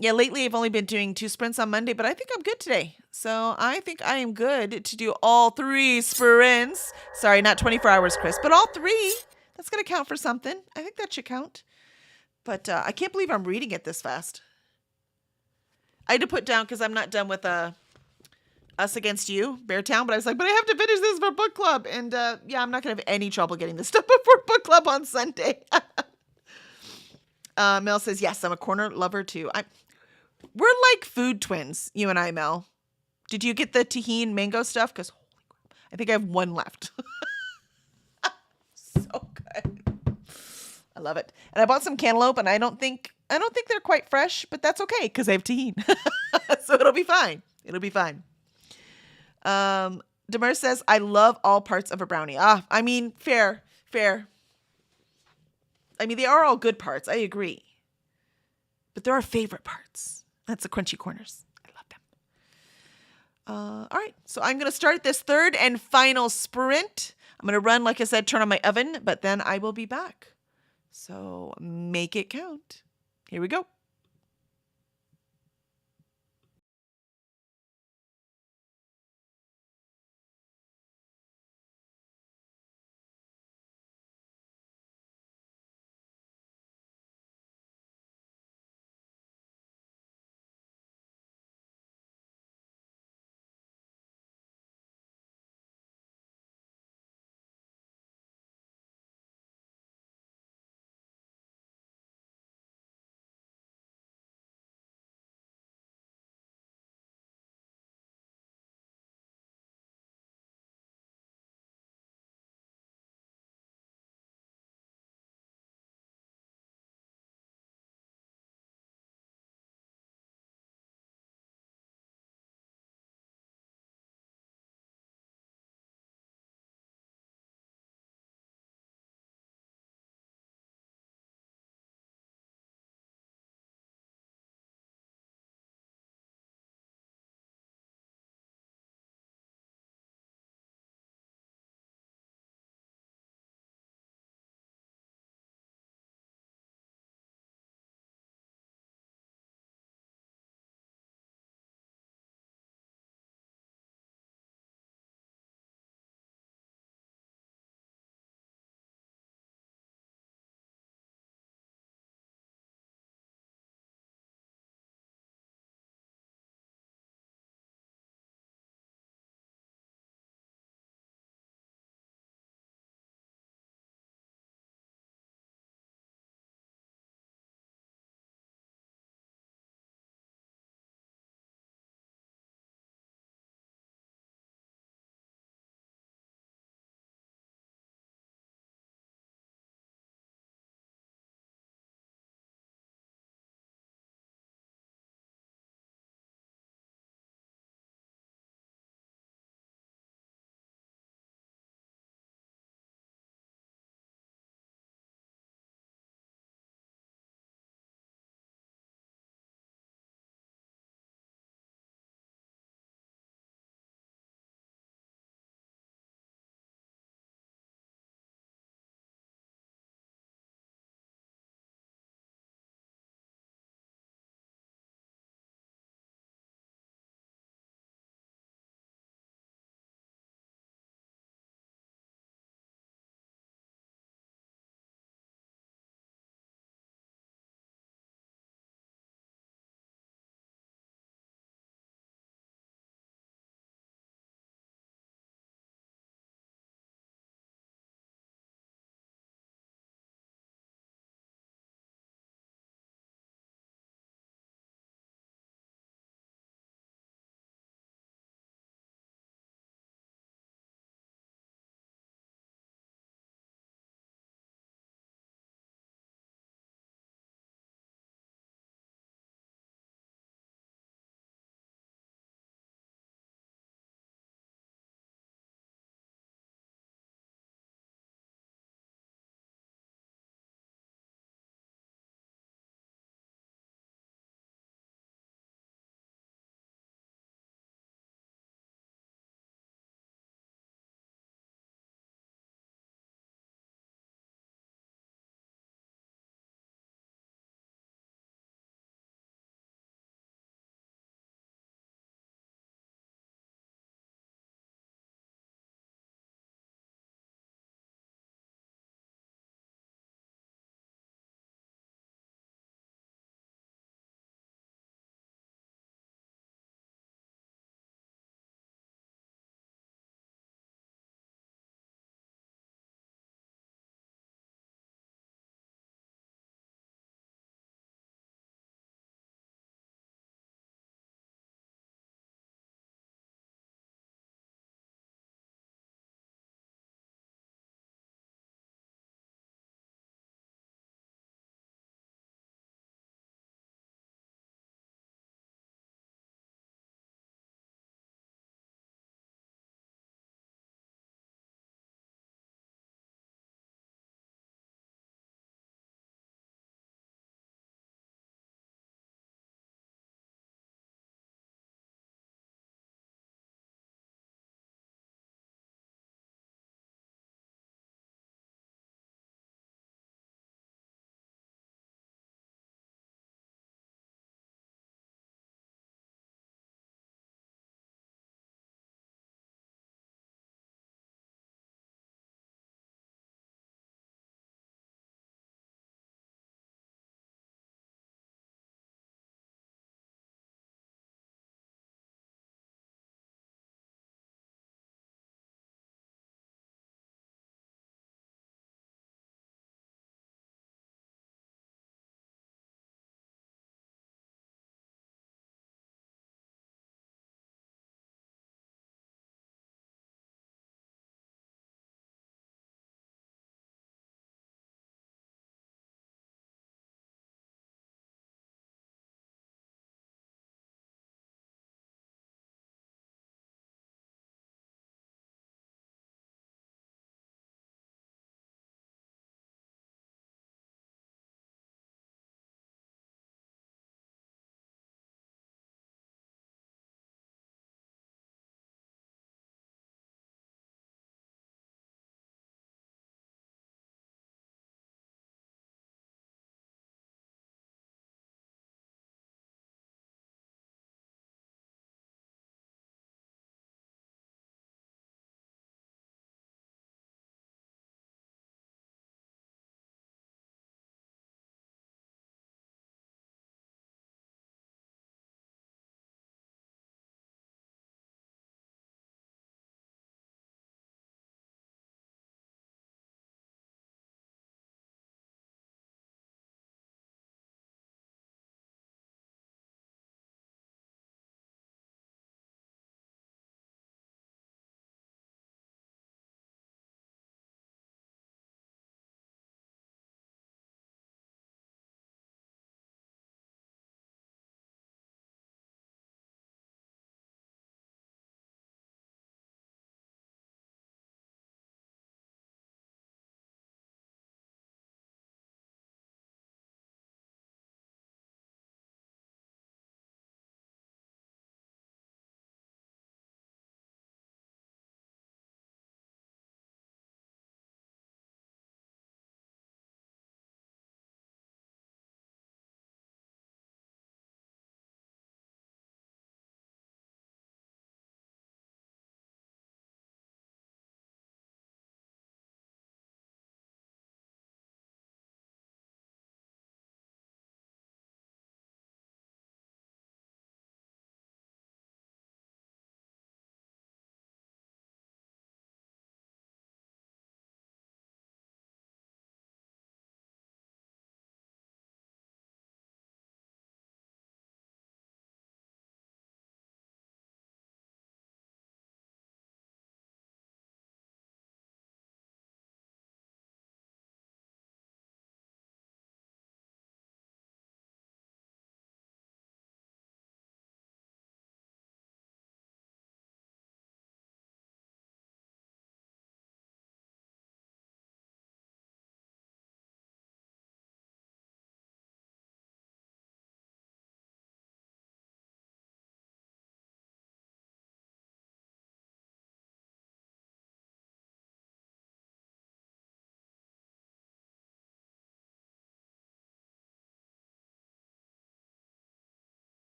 yeah, lately I've only been doing 2 sprints on Monday, but I think I'm good today. So I think I am good to do all 3 sprints. Sorry, not 24 hours, Chris, but all 3. That's going to count for something. I think that should count. But I can't believe I'm reading it this fast. I had to put down because I'm not done with Us Against You, Beartown, but I was like, but I have to finish this for book club. And yeah, I'm not going to have any trouble getting this stuff before book club on Sunday. Mel says, yes, I'm a corner lover too. We're like food twins, you and I, Mel. Did you get the tahini mango stuff? Because holy crap, I think I have 1 left. So good. I love it. And I bought some cantaloupe, and I don't think they're quite fresh, but that's okay because I have tahini. So it'll be fine. It'll be fine. Demar says, I love all parts of a brownie. I mean, fair. I mean, they are all good parts. I agree. But there are favorite parts. That's the crunchy corners. I love them. All right. So I'm going to start this 3rd and final sprint. I'm going to run, like I said, turn on my oven, but then I will be back. So make it count. Here we go.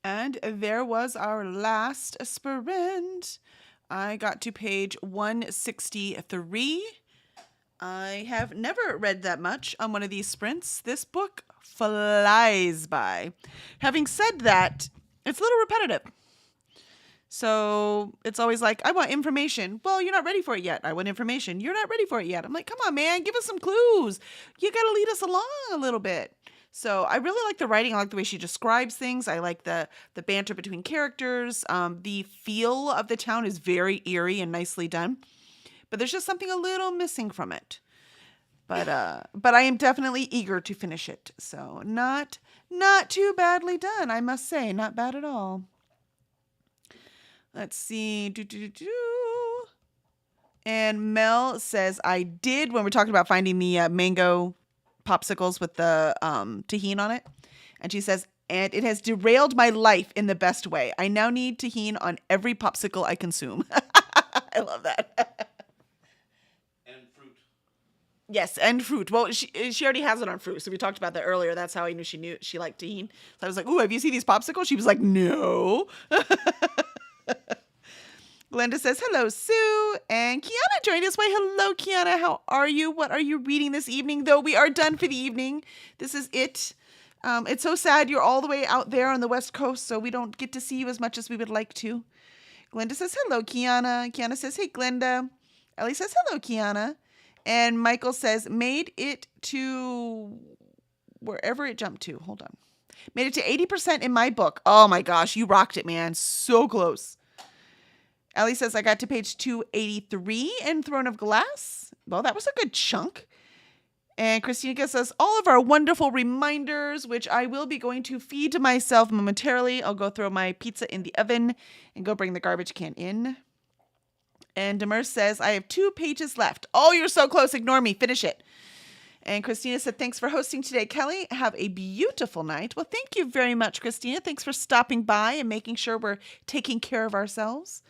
And there was our last sprint. I got to page 163. I have never read that much on one of these sprints. This book flies by. Having said that, it's a little repetitive. So it's always like, I want information. Well, you're not ready for it yet. I want information. You're not ready for it yet. I'm like, come on, man, give us some clues. You got to lead us along a little bit. So I really like the writing. I like the way she describes things. I like the banter between characters. The feel of the town is very eerie and nicely done. But there's just something a little missing from it. But I am definitely eager to finish it. So not too badly done, I must say. Not bad at all. Let's see. And Mel says, I did, when we're talking about finding the mango popsicles with the tahini on it. And she says, and it has derailed my life in the best way. I now need tahini on every popsicle I consume. I love that. And fruit. Yes, and fruit. Well, she already has it on fruit. So we talked about that earlier. That's how I knew she liked tahini. So I was like, ooh, have you seen these popsicles? She was like, no. Glenda says, hello, Sue. And Kiana joined us. Why, hello, Kiana. How are you? What are you reading this evening? Though we are done for the evening. This is it. It's so sad you're all the way out there on the West Coast, so we don't get to see you as much as we would like to. Glenda says, hello, Kiana. Kiana says, hey, Glenda. Ellie says, hello, Kiana. And Michael says, made it to wherever it jumped to. Hold on. Made it to 80% in my book. Oh, my gosh. You rocked it, man. So close. Ellie says, I got to page 283 in Throne of Glass. Well, that was a good chunk. And Christina says, all of our wonderful reminders, which I will be going to feed to myself momentarily. I'll go throw my pizza in the oven and go bring the garbage can in. And Demers says, I have 2 pages left. Oh, you're so close. Ignore me. Finish it. And Christina said, thanks for hosting today, Kelly. Have a beautiful night. Well, thank you very much, Christina. Thanks for stopping by and making sure we're taking care of ourselves.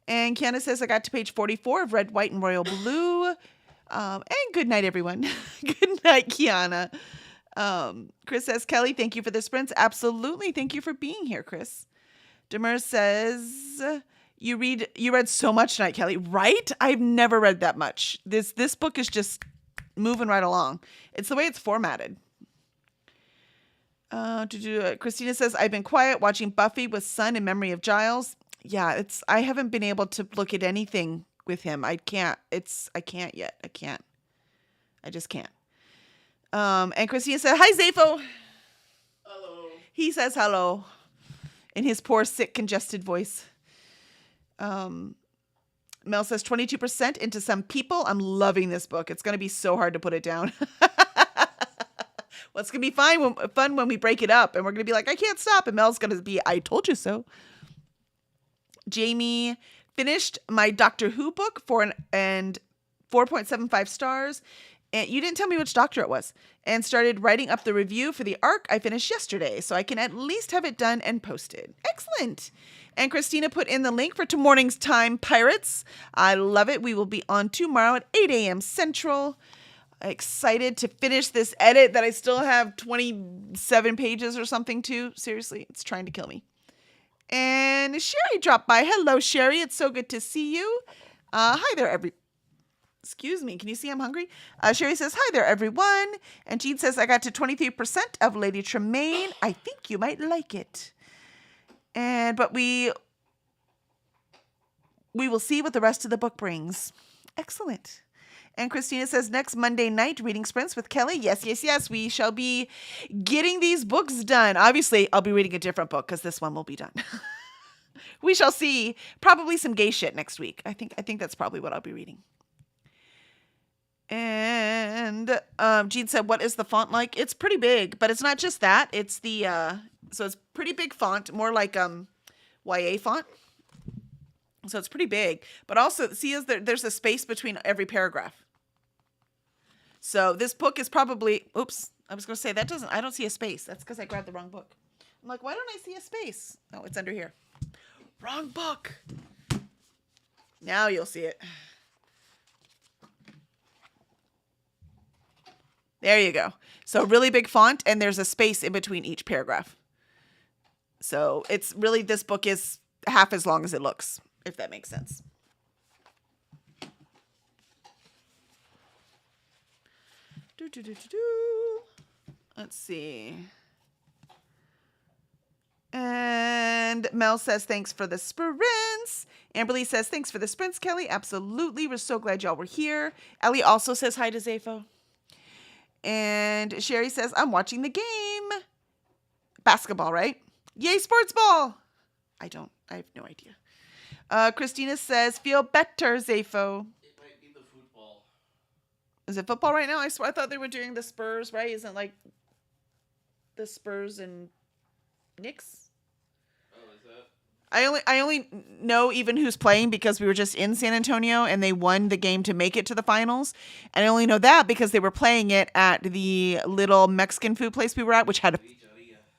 And Kiana says, I got to page 44 of Red, White, and Royal Blue. And good night, everyone. Good night, Kiana. Chris says, Kelly, thank you for the sprints. Absolutely. Thank you for being here, Chris. Demers says, you read so much tonight, Kelly. Right? I've never read that much. This book is just moving right along. It's the way it's formatted. Christina says, I've been quiet watching Buffy with Son in memory of Giles. Yeah, I haven't been able to look at anything with him. I can't yet. I can't. I just can't. And Christina said, hi, Zafo. Hello. He says hello in his poor, sick, congested voice. Mel says 22% into Some People. I'm loving this book. It's going to be so hard to put it down. Well, it's going to be fun when we break it up and we're going to be like, I can't stop. And Mel's going to be, I told you so. Jamie finished my Doctor Who book and 4.75 stars. And you didn't tell me which doctor it was. And started writing up the review for the arc I finished yesterday. So I can at least have it done and posted. Excellent. And Christina put in the link for tomorrow's Time Pirates. I love it. We will be on tomorrow at 8 a.m. Central. Excited to finish this edit that I still have 27 pages or something to. Seriously, it's trying to kill me. And Sherry dropped by. Hello, Sherry. It's so good to see you. Hi there, Excuse me. Can you see I'm hungry? Sherry says, hi there, everyone. And Jean says, I got to 23% of Lady Tremaine. I think you might like it. But we will see what the rest of the book brings. Excellent. And Christina says, next Monday night, reading sprints with Kelly. Yes, yes, yes. We shall be getting these books done. Obviously, I'll be reading a different book because this one will be done. We shall see. Probably some gay shit next week. I think that's probably what I'll be reading. And Jean said, what is the font like? It's pretty big, but it's not just that. It's so it's pretty big font, more like YA font. So it's pretty big, but also see, there's a space between every paragraph. So this book is probably, oops, I was going to say I don't see a space. That's because I grabbed the wrong book. I'm like, why don't I see a space? Oh, it's under here. Wrong book. Now you'll see it. There you go. So really big font, and there's a space in between each paragraph. So it's really, this book is half as long as it looks, if that makes sense. Let's see. And Mel says, thanks for the sprints. Amberly says, thanks for the sprints, Kelly. Absolutely. We're so glad y'all were here. Ellie also says hi to Zafo. And Sherry says, I'm watching the game. Basketball, right? Yay, sports ball. I have no idea. Christina says, feel better, Zafo. It might be the football. Is it football right now? I thought they were doing the Spurs, right? Isn't like the Spurs and Knicks? Oh, is that? I only know even who's playing because we were just in San Antonio and they won the game to make it to the finals. And I only know that because they were playing it at the little Mexican food place we were at, which had a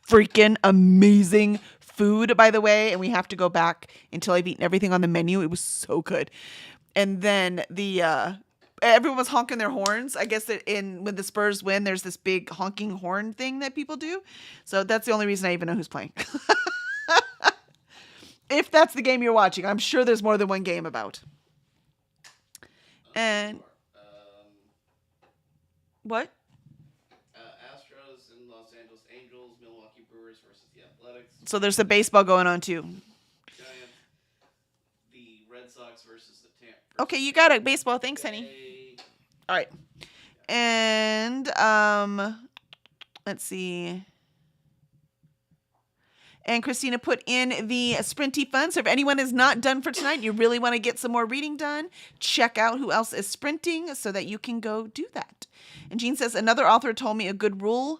freaking amazing food, by the way. And we have to go back until I've eaten everything on the menu. It was so good. And then everyone was honking their horns. I guess that when the Spurs win, there's this big honking horn thing that people do. So that's the only reason I even know who's playing. If that's the game you're watching, I'm sure there's more than one game about. And what? Astros and Los Angeles Angels, Milwaukee Brewers versus the Athletics. So there's the baseball going on too. Giants, the Red Sox versus the Tampa. Okay, you got it. Baseball. Thanks, honey. All right. And let's see. And Christina put in the Sprinty Fun. So if anyone is not done for tonight, you really want to get some more reading done, check out who else is sprinting so that you can go do that. And Jean says, another author told me a good rule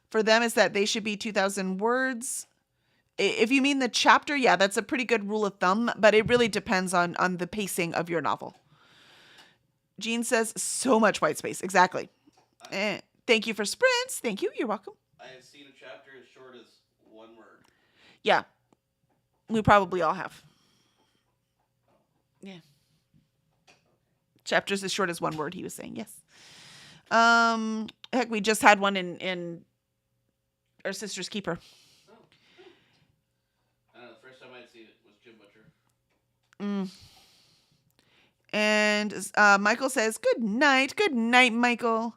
for them is that they should be 2,000 words. If you mean the chapter, yeah, that's a pretty good rule of thumb, but it really depends on the pacing of your novel. Jean says, so much white space. Exactly. And thank you for sprints. Thank you. You're welcome. I have seen a chapter as short as one word. Yeah. We probably all have. Yeah. Chapters as short as one word, he was saying. Yes. Heck, we just had one in Our Sister's Keeper. Oh. I don't know. The first time I'd seen it was Jim Butcher. And Michael says, good night. Good night, Michael.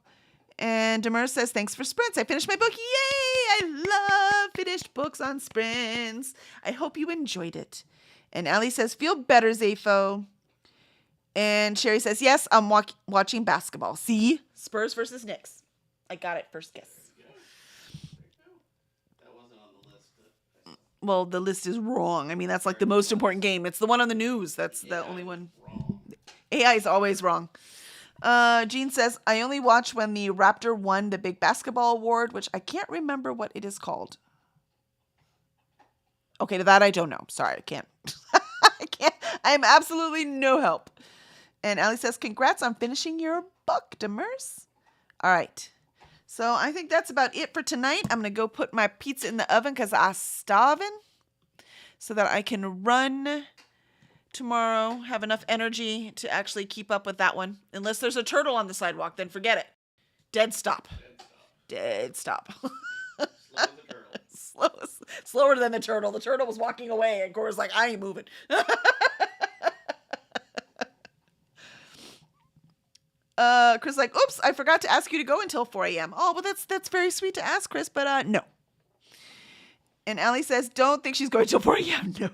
And Demers says, thanks for sprints. I finished my book. Yay! I love finished books on sprints. I hope you enjoyed it. And Allie says, feel better, Zafo. And Sherry says, yes, I'm watching basketball. See? Spurs versus Knicks. I got it. First guess. That wasn't on the list. Well, the list is wrong. I mean, that's like the most important game. It's the one on the news. That's the only one. Wrong. AI is always wrong. Jean says, I only watched when the Raptor won the big basketball award, which I can't remember what it is called. Okay, to that I don't know. Sorry, I can't. I can't. I'm absolutely no help. And Allie says, congrats on finishing your book, Demers. All right. So I think that's about it for tonight. I'm going to go put my pizza in the oven because I'm starving so that I can run tomorrow, have enough energy to actually keep up with that one. Unless there's a turtle on the sidewalk, then forget it. Dead stop. Dead stop. Slower than the turtle. The turtle was walking away and Cora's like, I ain't moving. Chris like, oops, I forgot to ask you to go until 4 a.m. Oh, well, that's very sweet to ask, Chris, but no. And Allie says, don't think she's going till 4 a.m. No.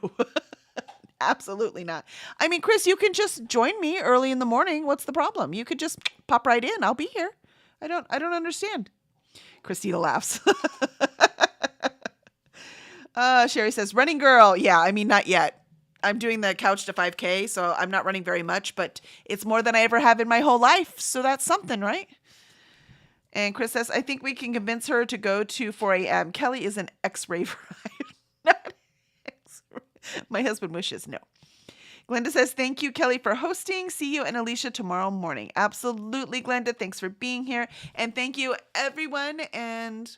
Absolutely not. I mean, Chris, you can just join me early in the morning. What's the problem? You could just pop right in. I'll be here. I don't understand. Christina laughs. Sherry says, running girl. Yeah, I mean, not yet. I'm doing the couch to 5K, so I'm not running very much, but it's more than I ever have in my whole life. So that's something, right? And Chris says, I think we can convince her to go to 4 a.m. Kelly is an ex-raver. Not my husband wishes no. Glenda says, thank you, Kelly, for hosting. See you and Alicia tomorrow morning. Absolutely, Glenda. Thanks for being here. And thank you, everyone. And